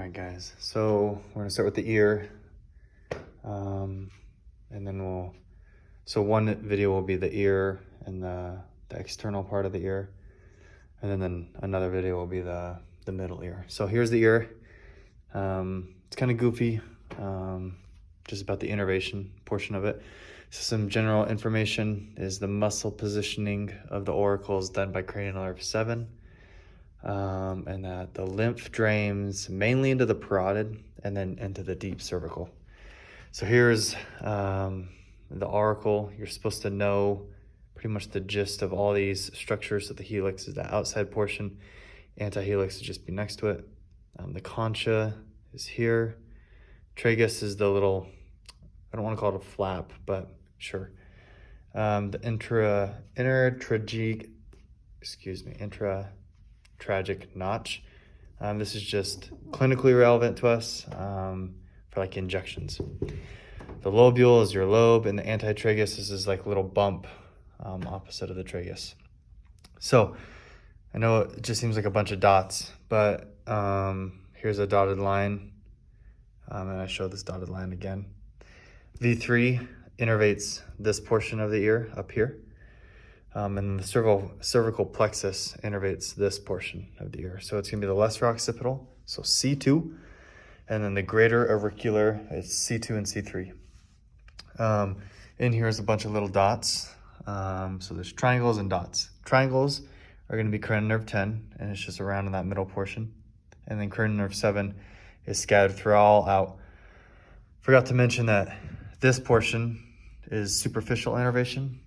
right, guys, so we're gonna start with the ear, and then so one video will be the ear and the external part of the ear, and then another video will be the middle ear. So here's the ear. It's kind of goofy, just about the innervation portion of it. So some general information is the muscle positioning of the auricle is done by cranial nerve 7. And that the lymph drains mainly into the parotid and then into the deep cervical. So here's the auricle. You're supposed to know pretty much the gist of all these structures. So the helix is the outside portion, antihelix would just be next to it. The concha is here. Tragus is the little, I don't want to call it a flap, but sure. The intratragic notch. This is just clinically relevant to us for like injections. The lobule is your lobe, and the antitragus is like a little bump opposite of the tragus. So I know it just seems like a bunch of dots, but here's a dotted line, and I show this dotted line again. V3 innervates this portion of the ear up here. And the cervical plexus innervates this portion of the ear. So it's going to be the lesser occipital, so C2, and then the greater auricular is C2 and C3. In here is a bunch of little dots. So there's triangles and dots. Triangles are going to be cranial nerve 10, and it's just around in that middle portion. And then cranial nerve 7 is scattered throughout. Forgot to mention that this portion is superficial innervation,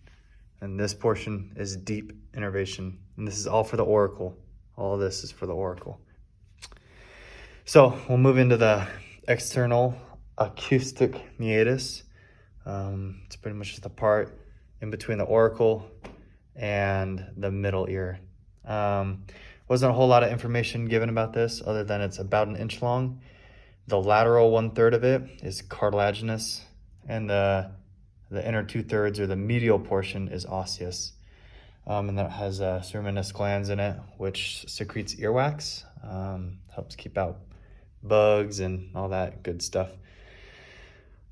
and this portion is deep innervation. And this is all for the auricle. All of this is for the auricle. So we'll move into the external acoustic meatus. It's pretty much just the part in between the auricle and the middle ear. Wasn't a whole lot of information given about this other than it's about 1 inch long. The lateral 1/3 of it is cartilaginous, and the inner 2/3 or the medial portion is osseous. And that has ceruminous glands in it, which secretes earwax, helps keep out bugs and all that good stuff.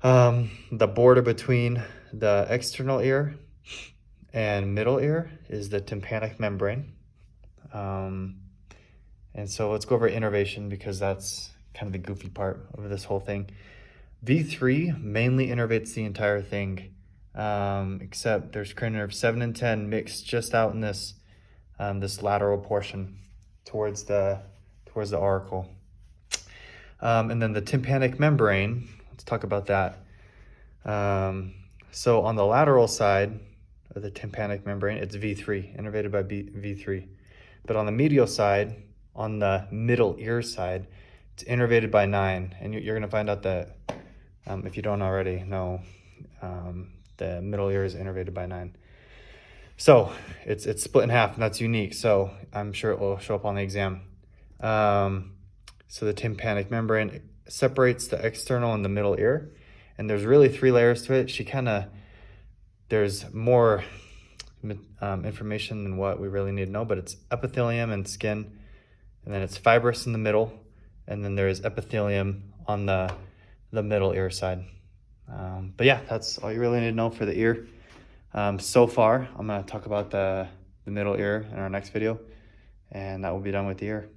The border between the external ear and middle ear is the tympanic membrane. And so let's go over innervation because that's kind of the goofy part of this whole thing. V3 mainly innervates the entire thing, except there's cranial nerve 7 and 10 mixed just out in this this lateral portion towards the auricle. And then the tympanic membrane, let's talk about that. So on the lateral side of the tympanic membrane, it's V3, innervated by V3. But on the medial side, on the middle ear side, it's innervated by 9. And you're going to find out that if you don't already know, the middle ear is innervated by 9. So it's split in half, and that's unique. So I'm sure it will show up on the exam. So the tympanic membrane separates the external and the middle ear, and there's really 3 layers to it. There's more information than what we really need to know, but it's epithelium and skin, and then it's fibrous in the middle, and then there's epithelium on the middle ear side. But yeah, that's all you really need to know for the ear. So far, I'm going to talk about the middle ear in our next video, and that will be done with the ear.